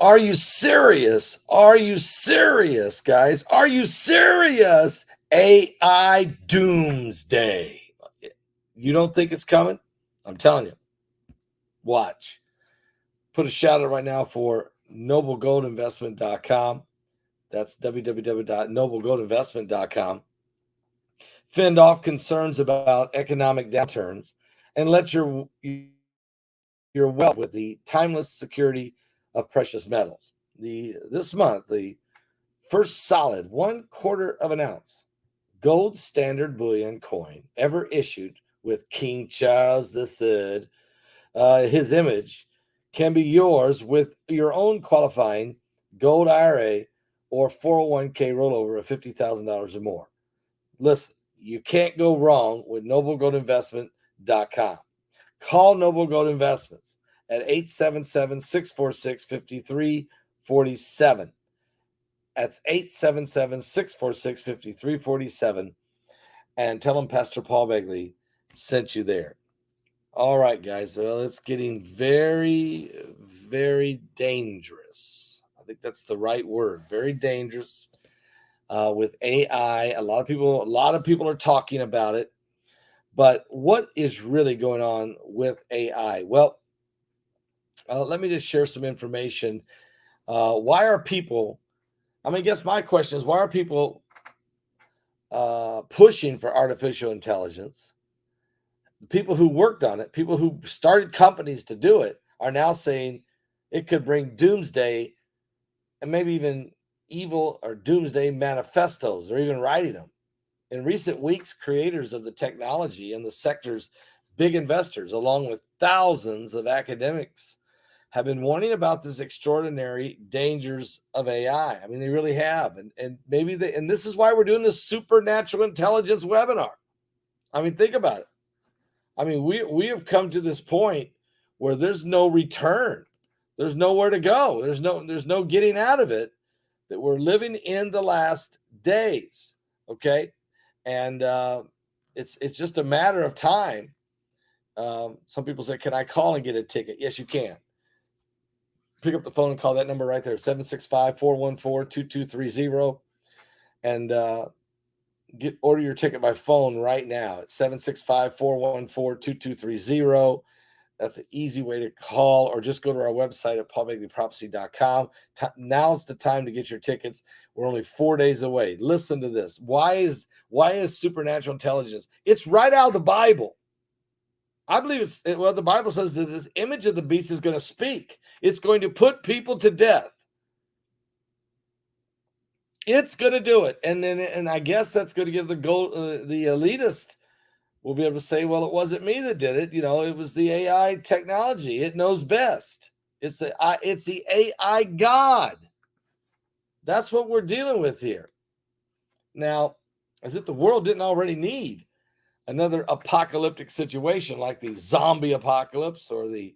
Are you serious? Are you serious, guys? Are you serious? AI Doomsday. You don't think it's coming? I'm telling you. Watch. Put a shout out right now for noblegoldinvestment.com. That's www.noblegoldinvestment.com. Fend off concerns about economic downturns and let your wealth with the timeless security of precious metals. This month, the first solid 1/4 of an ounce gold standard bullion coin ever issued with King Charles III, his image, can be yours with your own qualifying gold IRA or 401k rollover of $50,000 or more. Listen, you can't go wrong with noblegoldinvestment.com. Call Noble Gold Investments at 877-646-5347. That's 877-646-5347. And tell them Pastor Paul Begley sent you there. All right, guys. Well, it's getting very, very dangerous. I think that's the right word. Very dangerous with AI. A lot of people are talking about it. But what is really going on with AI? Well, let me just share some information. Why are people? I guess my question is, why are people pushing for artificial intelligence? The people who worked on it, people who started companies to do it, are now saying it could bring doomsday and maybe even evil or doomsday manifestos. They're even writing them. In recent weeks, creators of the technology and the sector's big investors, along with thousands of academics, have been warning about this extraordinary dangers of AI. They really have. And maybe this is why we're doing this supernatural intelligence webinar. Think about it. We have come to this point where there's no return. There's nowhere to go. There's no getting out of it. That we're living in the last days. Okay. And it's just a matter of time. Some people say, can I call and get a ticket? Yes, you can. Pick up the phone and call that number right there, 765-414-2230. And order your ticket by phone right now at 765-414-2230. That's an easy way to call, or just go to our website at paulbegleyprophecy.com. Now's the time to get your tickets. We're only 4 days away. Listen to this. Why is supernatural intelligence? It's right out of the Bible. I believe the Bible says that this image of the beast is going to speak. It's going to put people to death. It's going to do it. And I guess that's going to give the elitist will be able to say, well, it wasn't me that did it. It was the AI technology. It knows best. It's the AI God. That's what we're dealing with here. Now, as if the world didn't already need another apocalyptic situation like the zombie apocalypse or the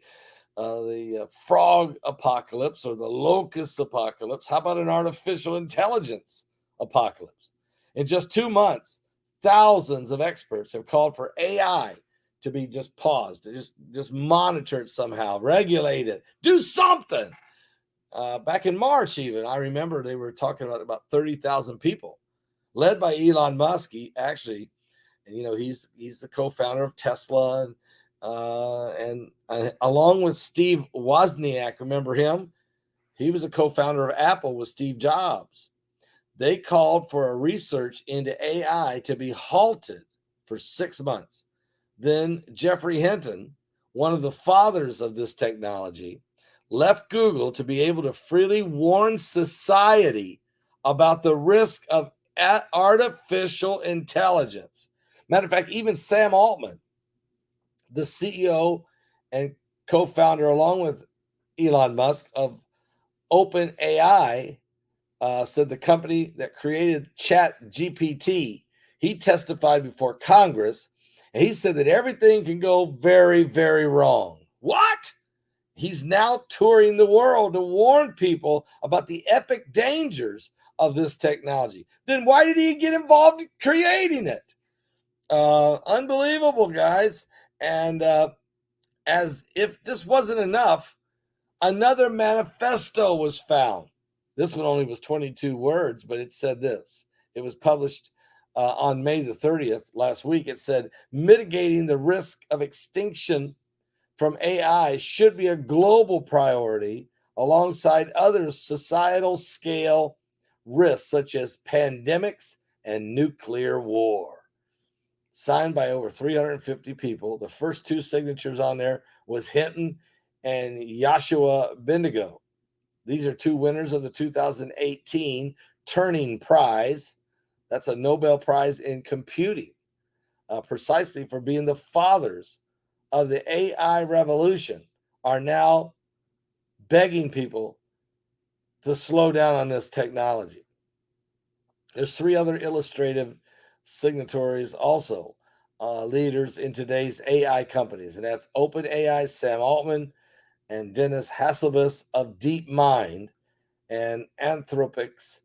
frog apocalypse or the locust apocalypse. How about an artificial intelligence apocalypse? In just 2 months, thousands of experts have called for AI to be just paused, to just monitor it somehow, regulate it, do something. Back in March, even, I remember they were talking about 30,000 people, led by Elon Musk. He's the co-founder of Tesla, and along with Steve Wozniak, remember him? He was a co-founder of Apple with Steve Jobs. They called for a research into AI to be halted for 6 months. Then Jeffrey Hinton, one of the fathers of this technology, left Google to be able to freely warn society about the risk of artificial intelligence. Matter of fact, even Sam Altman, the CEO and co-founder, along with Elon Musk, of OpenAI, said the company that created ChatGPT, he testified before Congress, and he said that everything can go very, very wrong. What? He's now touring the world to warn people about the epic dangers of this technology. Then why did he get involved in creating it? Unbelievable, guys. And as if this wasn't enough, Another manifesto was found. This one only was 22 words, but it said this. It was published on May the 30th last week. It said, mitigating the risk of extinction from AI should be a global priority alongside other societal scale risks such as pandemics and nuclear war. Signed by over 350 people. The first two signatures on there was Hinton and Joshua Bendigo. These are two winners of the 2018 Turing Prize. That's a Nobel Prize in computing, precisely for being the fathers of the AI revolution, are now begging people to slow down on this technology. There's three other illustrative signatories also, leaders in today's AI companies, and that's OpenAI's Sam Altman and Dennis Hasselbus of DeepMind, and Anthropic's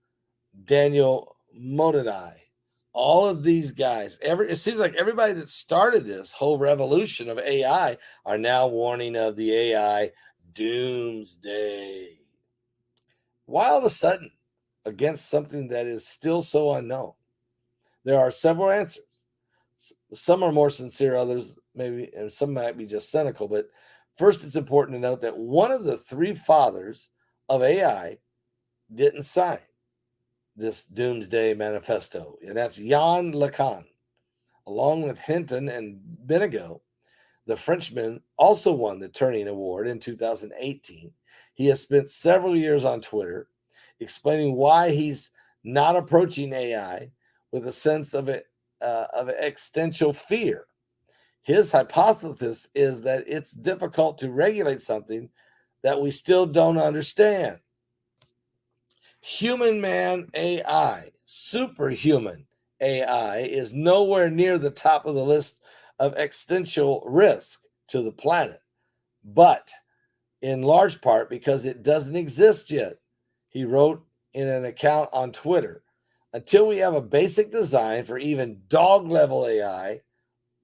Daniel Modaday. All of these guys, it seems like everybody that started this whole revolution of AI are now warning of the AI doomsday. Why all of a sudden against something that is still so unknown? There are several answers. Some are more sincere, others maybe, and some might be just cynical. But first, it's important to note that one of the three fathers of AI didn't sign this Doomsday Manifesto, and that's Jan LeCun. Along with Hinton and Bendigo, the Frenchman also won the Turing Award in 2018. He has spent several years on Twitter explaining why he's not approaching AI with a sense of existential fear. His hypothesis is that it's difficult to regulate something that we still don't understand. Human man AI, superhuman AI, is nowhere near the top of the list of existential risk to the planet, but in large part because it doesn't exist yet. He wrote in an account on Twitter, until we have a basic design for even dog level AI,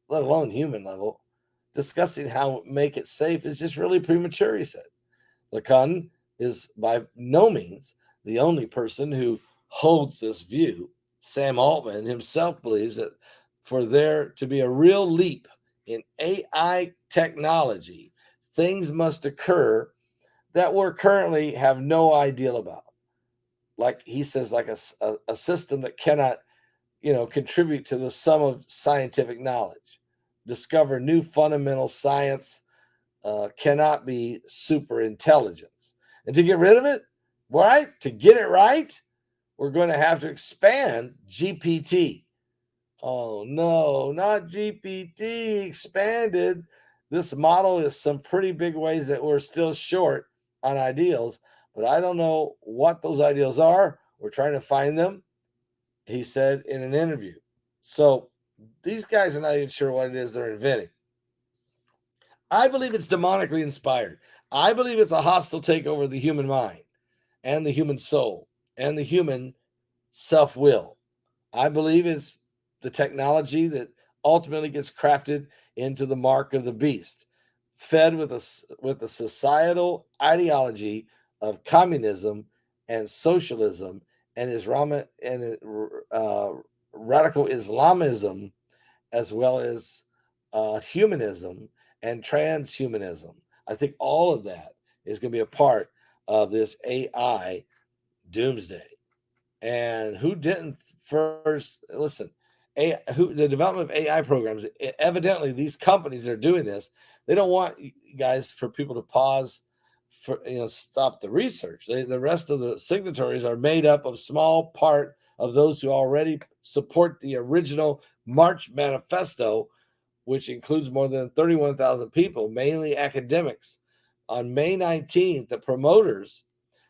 let alone human level, discussing how to make it safe is just really premature, he said. LeCun is by no means the only person who holds this view. Sam Altman himself believes that for there to be a real leap in AI technology, things must occur that we currently have no idea about. Like he says, like a system that cannot, contribute to the sum of scientific knowledge, discover new fundamental science, cannot be super intelligence. And to get rid of it, right? To get it right, we're going to have to expand GPT. Oh no, not GPT expanded. This model is some pretty big ways that we're still short on ideals, but I don't know what those ideals are. We're trying to find them, he said in an interview. So these guys are not even sure what it is they're inventing. I believe it's demonically inspired. I believe it's a hostile takeover of the human mind and the human soul and the human self-will. I believe it's the technology that ultimately gets crafted into the mark of the beast, fed with a societal ideology of communism and socialism and radical Islamism, as well as humanism and transhumanism. I think all of that is going to be a part of this AI doomsday. And who didn't first listen? The development of AI programs? Evidently, these companies that are doing this, they don't want guys for people to pause for stop the research. The rest of the signatories are made up of small part of those who already support the original March Manifesto, which includes more than 31,000 people, mainly academics. On May 19th, the promoters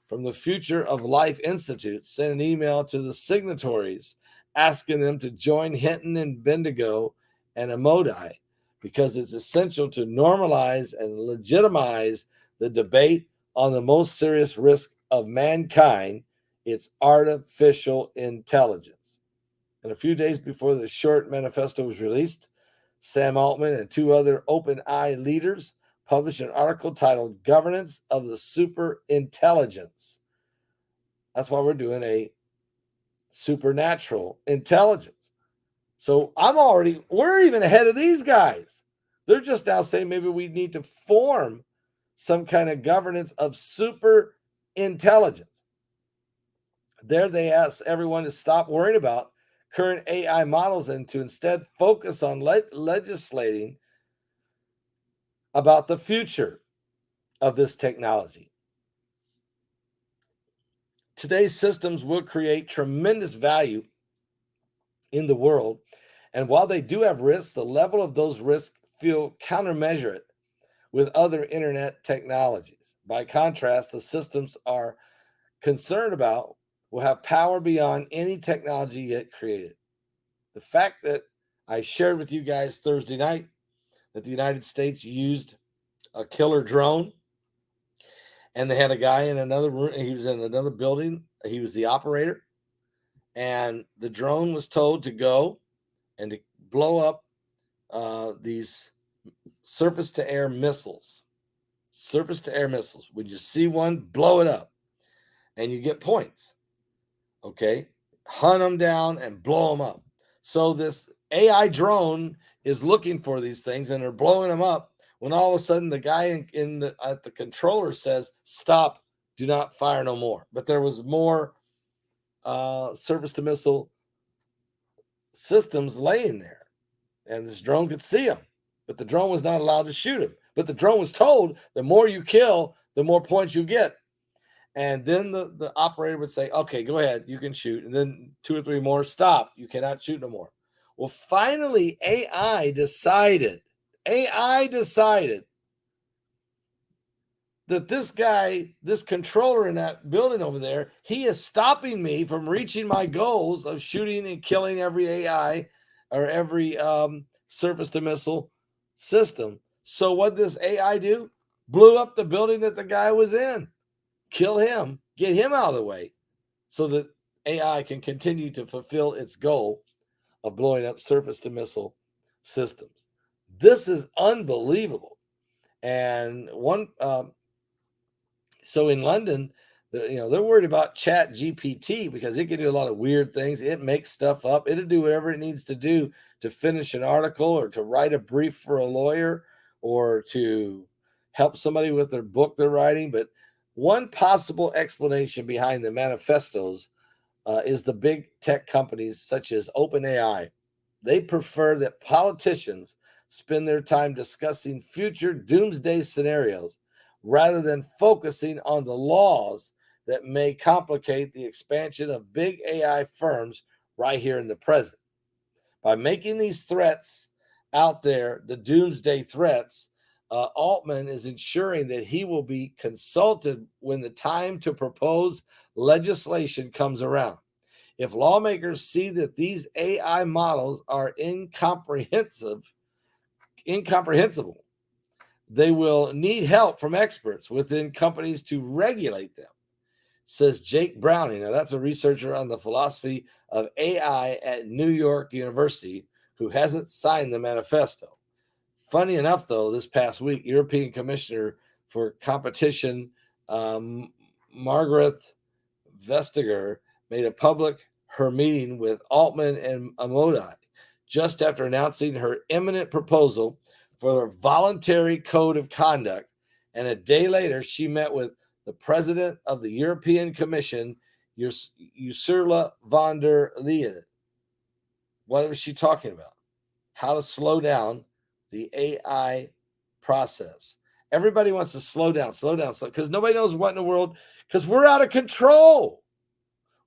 from the Future of Life Institute sent an email to the signatories asking them to join Hinton and Bendigo and Amodai because it's essential to normalize and legitimize the debate on the most serious risk of mankind, its artificial intelligence. And a few days before the short manifesto was released, Sam Altman and two other OpenAI leaders published an article titled Governance of the Super Intelligence. That's why we're doing a supernatural intelligence. So we're even ahead of these guys. They're just now saying maybe we need to form some kind of governance of super intelligence. There they ask everyone to stop worrying about current AI models and to instead focus on legislating about the future of this technology. Today's systems will create tremendous value in the world, and while they do have risks, the level of those risks feel countermeasured with other internet technologies. By contrast, the systems are concerned about will have power beyond any technology yet created. The fact that I shared with you guys Thursday night that the United States used a killer drone, and they had a guy in another room, he was in another building, he was the operator, and the drone was told to go and to blow up these surface-to-air missiles. Surface-to-air missiles. When you see one, blow it up, and you get points. Okay? Hunt them down and blow them up. So this AI drone is looking for these things, and they're blowing them up, when all of a sudden the guy at the controller says, stop, do not fire no more. But there was more surface-to-missile systems laying there, and this drone could see them, but the drone was not allowed to shoot him. But the drone was told, the more you kill, the more points you get. And then the operator would say, okay, go ahead, you can shoot. And then 2 or 3 more, stop, you cannot shoot no more. Well, finally, AI decided that this guy, this controller in that building over there, he is stopping me from reaching my goals of shooting and killing every AI or every surface-to-missile system. So what does AI do? Blew up the building that the guy was in. Kill him, get him out of the way so that AI can continue to fulfill its goal of blowing up surface-to-missile systems. This is unbelievable. And so in London, they're worried about Chat GPT because it can do a lot of weird things. It makes stuff up. It'll do whatever it needs to do to finish an article or to write a brief for a lawyer or to help somebody with their book they're writing. But one possible explanation behind the manifestos is the big tech companies such as OpenAI. They prefer that politicians spend their time discussing future doomsday scenarios rather than focusing on the laws that may complicate the expansion of big AI firms right here in the present. By making these threats out there, the doomsday threats, Altman is ensuring that he will be consulted when the time to propose legislation comes around. If lawmakers see that these AI models are incomprehensible, they will need help from experts within companies to regulate them, says Jake Browning. Now, that's a researcher on the philosophy of AI at New York University who hasn't signed the manifesto. Funny enough, though, this past week, European Commissioner for Competition, Margaret Vestager, made her meeting with Altman and Amodai just after announcing her imminent proposal for a voluntary code of conduct. And a day later, she met with the president of the European Commission, Ursula von der Leyen. What was she talking about? How to slow down the AI process. Everybody wants to slow down, because nobody knows what in the world, because we're out of control.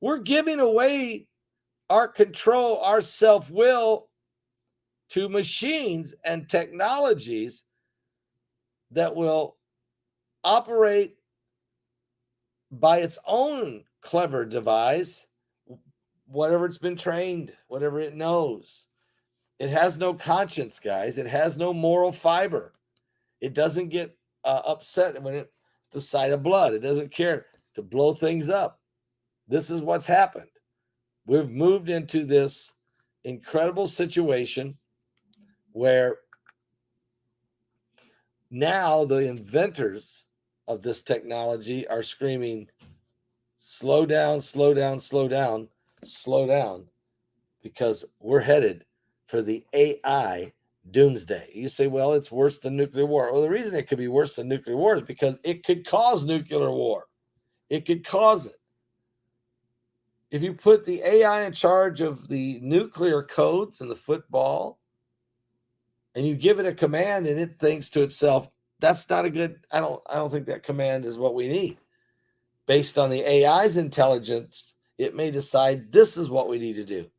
We're giving away our control, our self-will to machines and technologies that will operate by its own clever device, whatever it's been trained, whatever it knows. It has no conscience, guys. It has no moral fiber. It doesn't get upset when it's the sight of blood. It doesn't care to blow things up. This is what's happened. We've moved into this incredible situation where Now the inventors of this technology are screaming, slow down, slow down, slow down, slow down, because we're headed for the AI doomsday. You say, well, it's worse than nuclear war. Well, the reason it could be worse than nuclear war is because it could cause nuclear war. It could cause it. If you put the AI in charge of the nuclear codes in the football and you give it a command and it thinks to itself, that's not a good, I don't think that command is what we need. Based on the AI's intelligence, it may decide this is what we need to do.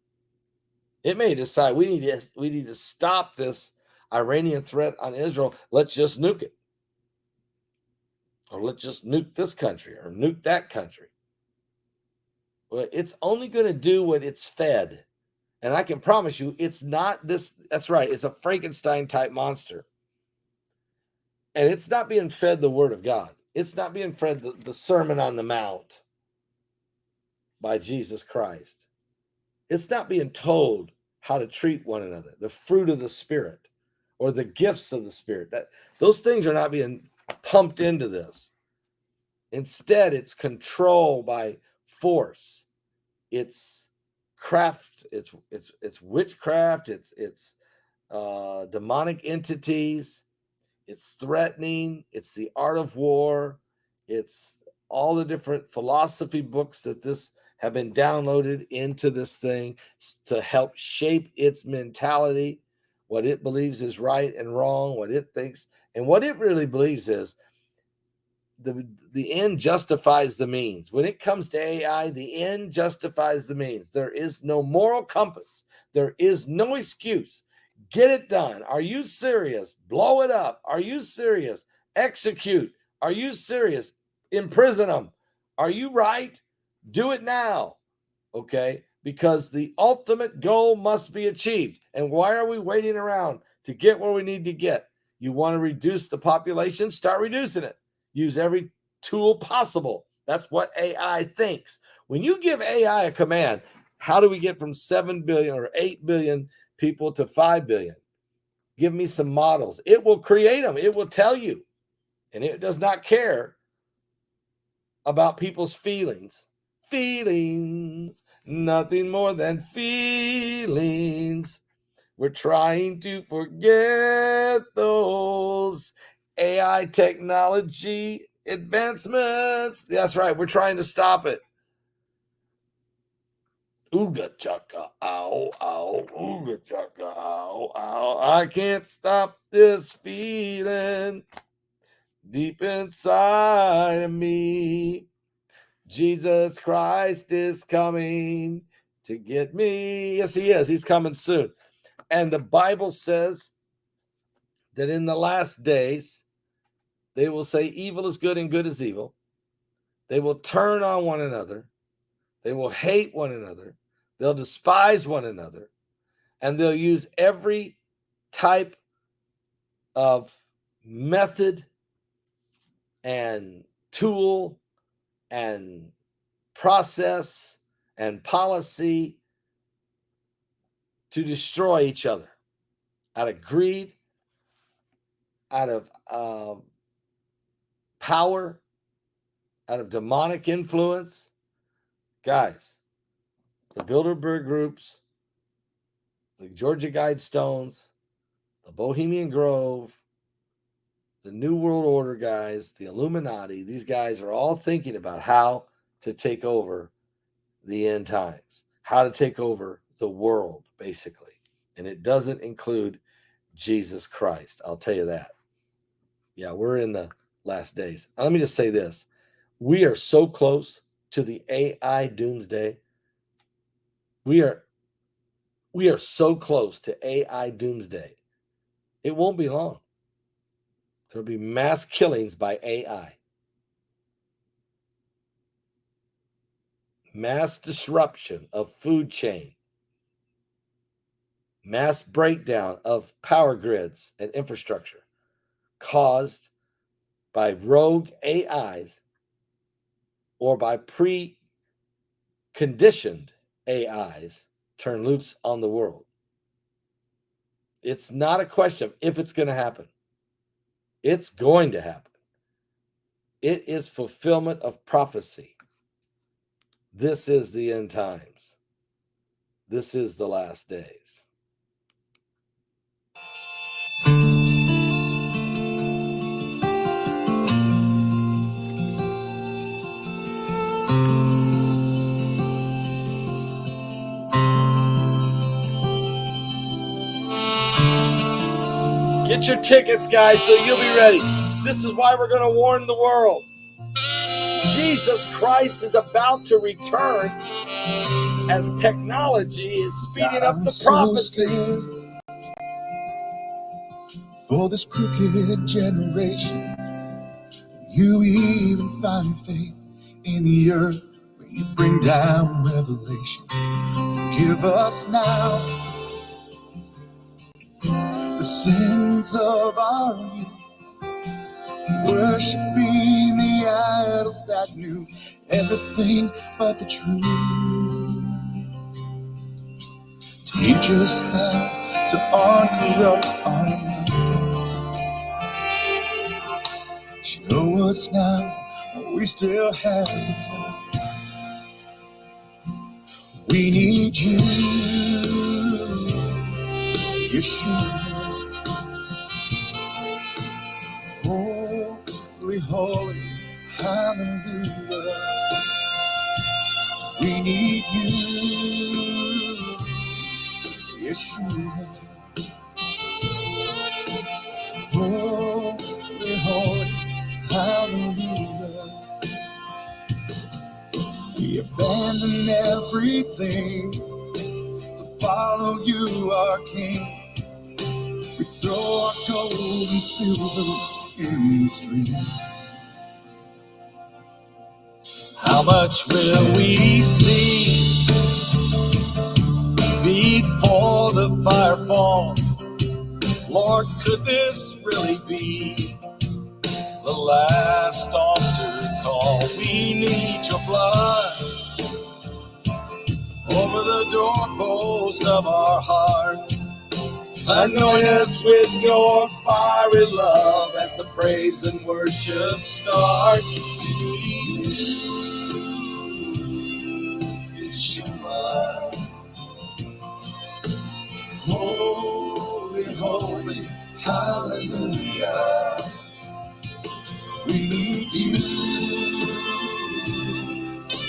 It may decide we need to stop this Iranian threat on Israel. Let's just nuke it. Or let's just nuke this country or nuke that country. Well, it's only going to do what it's fed. And I can promise you, it's not this. That's right. It's a Frankenstein type monster. And it's not being fed the word of God. It's not being fed the Sermon on the Mount by Jesus Christ. It's not being told how to treat one another, the fruit of the Spirit or the gifts of the Spirit. Those things are not being pumped into this. Instead, it's control by force. It's craft. It's witchcraft. It's demonic entities. It's threatening. It's the art of war. It's all the different philosophy books that this have been downloaded into this thing to help shape its mentality, what it believes is right and wrong, what it thinks. And what it really believes is the end justifies the means. When it comes to AI, the end justifies the means. There is no moral compass. There is no excuse. Get it done. Are you serious? Blow it up. Are you serious? Execute. Are you serious? Imprison them. Are you right? Do it now. Okay? Because the ultimate goal must be achieved. And why are we waiting around to get where we need to get? You want to reduce the population? Start reducing it. Use every tool possible. That's what AI thinks. When you give AI a command, how do we get from 7 billion or 8 billion people to 5 billion? Give me some models. It will create them. It will tell you. And it does not care about people's feelings. Feelings, nothing more than feelings. We're trying to forget those AI technology advancements. That's right. We're trying to stop it. Ooga chaka, ow, ow, ooga chaka, ow, ow. I can't stop this feeling deep inside of me. Jesus Christ is coming to get me. Yes, he is. He's coming soon. And the Bible says that in the last days, they will say evil is good and good is evil. They will turn on one another. They will hate one another. They'll despise one another. And they'll use every type of method and tool and process and policy to destroy each other out of greed, out of power, out of demonic influence. Guys, the Bilderberg groups, the Georgia Guidestones, the Bohemian Grove, the New World Order guys, the Illuminati, these guys are all thinking about how to take over the end times, how to take over the world, basically. And it doesn't include Jesus Christ. I'll tell you that. Yeah, we're in the last days. Now, let me just say this. We are so close to the AI doomsday. We are so close to AI doomsday. It won't be long. There'll be mass killings by AI. Mass disruption of food chain. Mass breakdown of power grids and infrastructure caused by rogue AIs or by pre-conditioned AIs turn loose on the world. It's not a question of if it's going to happen. It's going to happen. It is fulfillment of prophecy. This is the end times. This is the last days. Get your tickets, guys, so you'll be ready. This is why we're going to warn the world. Jesus Christ is about to return as technology is speeding up the prophecy. For this crooked generation, you even find faith in the earth when you bring down revelation. Forgive us now the sins of our youth, worshiping the idols that knew everything but the truth. Teach us how to uncorrupt our minds. Show us now while we still have the time. We need you, Yeshua. Holy, holy, hallelujah. We need you, Yeshua. Holy, holy, hallelujah. We abandon everything to follow you, our King. We throw our gold and silver in the stream. How much will we see before the fire falls? Lord, could this really be the last altar call? We need your blood over the doorposts of our hearts. Anoint us with your fiery love as the praise and worship starts. Yeshua. Holy, holy, hallelujah. We need you,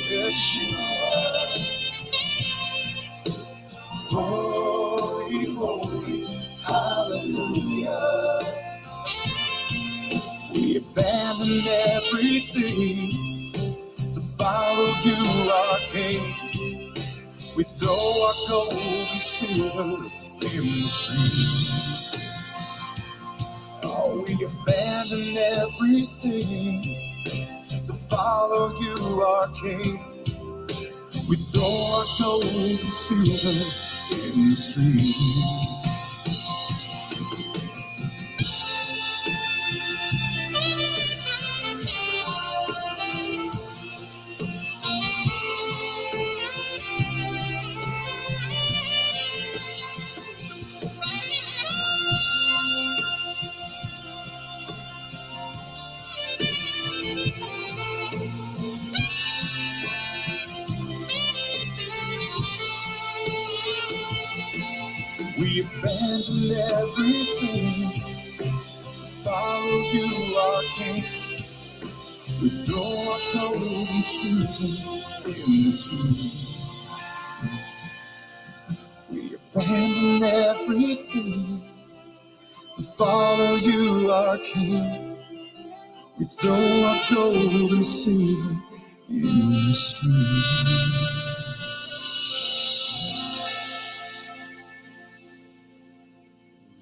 Yeshua. Holy, holy, hallelujah. We abandon everything to follow you, our King. We throw our gold and silver in the streets. Oh, we abandon everything to follow you, our King. We throw our gold and silver in the streets. We abandon everything to follow you, our King. We throw our gold and silver in the streets. We abandon everything to follow you, our King. We throw our gold and silver in the streets.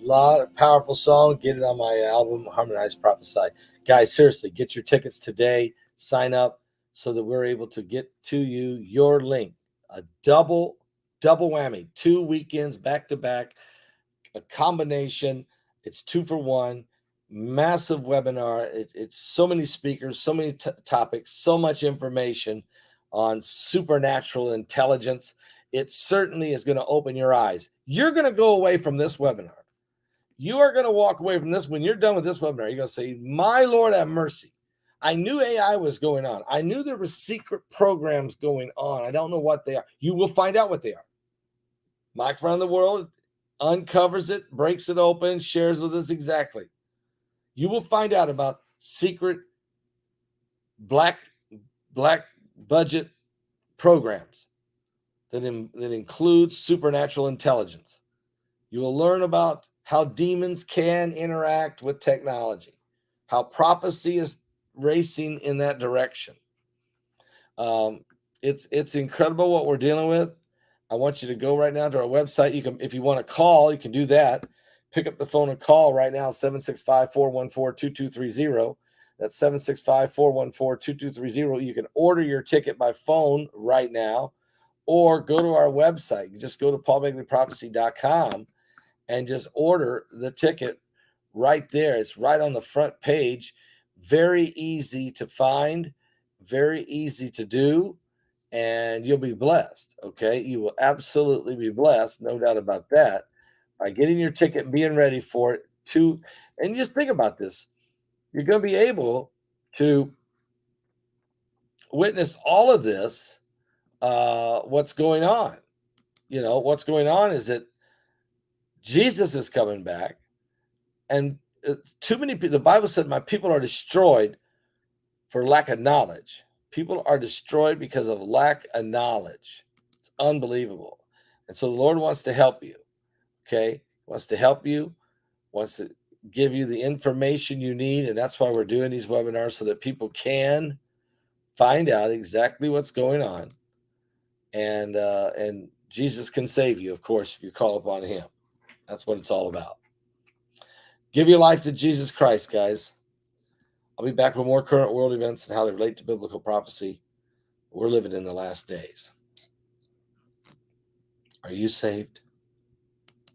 Lot of powerful song. Get it on my album, Harmonize Prophesy. Guys, seriously, get your tickets today. Sign up so that we're able to get to you your link. A double whammy. 2 weekends back to back. A combination. It's 2 for 1. Massive webinar. It's so many speakers, so many topics, so much information on supernatural intelligence. It certainly is going to open your eyes. You're going to go away from this webinar. You are going to walk away from this when you're done with this webinar. You're going to say, my Lord, have mercy. I knew AI was going on. I knew there were secret programs going on. I don't know what they are. You will find out what they are. Mike from the world uncovers it, breaks it open, shares with us exactly. You will find out about secret black budget programs that include supernatural intelligence. You will learn about how demons can interact with technology, how prophecy is racing in that direction. It's incredible what we're dealing with. I want you to go right now to our website. You can, if you want to call, you can do that. Pick up the phone and call right now, 765-414-2230. That's 765-414-2230. You can order your ticket by phone right now, or go to our website. You just go to paulbegleyprophecy.com and just order the ticket right there. It's right on the front page. Very easy to find, very easy to do, and you'll be blessed. Okay, you will absolutely be blessed, no doubt about that, by getting your ticket and being ready for it. And just think about this: you're going to be able to witness all of this. What's going on? What's going on is that Jesus is coming back, and too many people. The Bible said, "My people are destroyed for lack of knowledge." People are destroyed because of lack of knowledge. It's unbelievable. And so the Lord wants to help you. Okay? Wants to help you, wants to give you the information you need. And that's why we're doing these webinars, so that people can find out exactly what's going on. And Jesus can save you, of course, if you call upon him. That's what it's all about. Give your life to Jesus Christ, guys. I'll be back with more current world events and how they relate to biblical prophecy. We're living in the last days. Are you saved?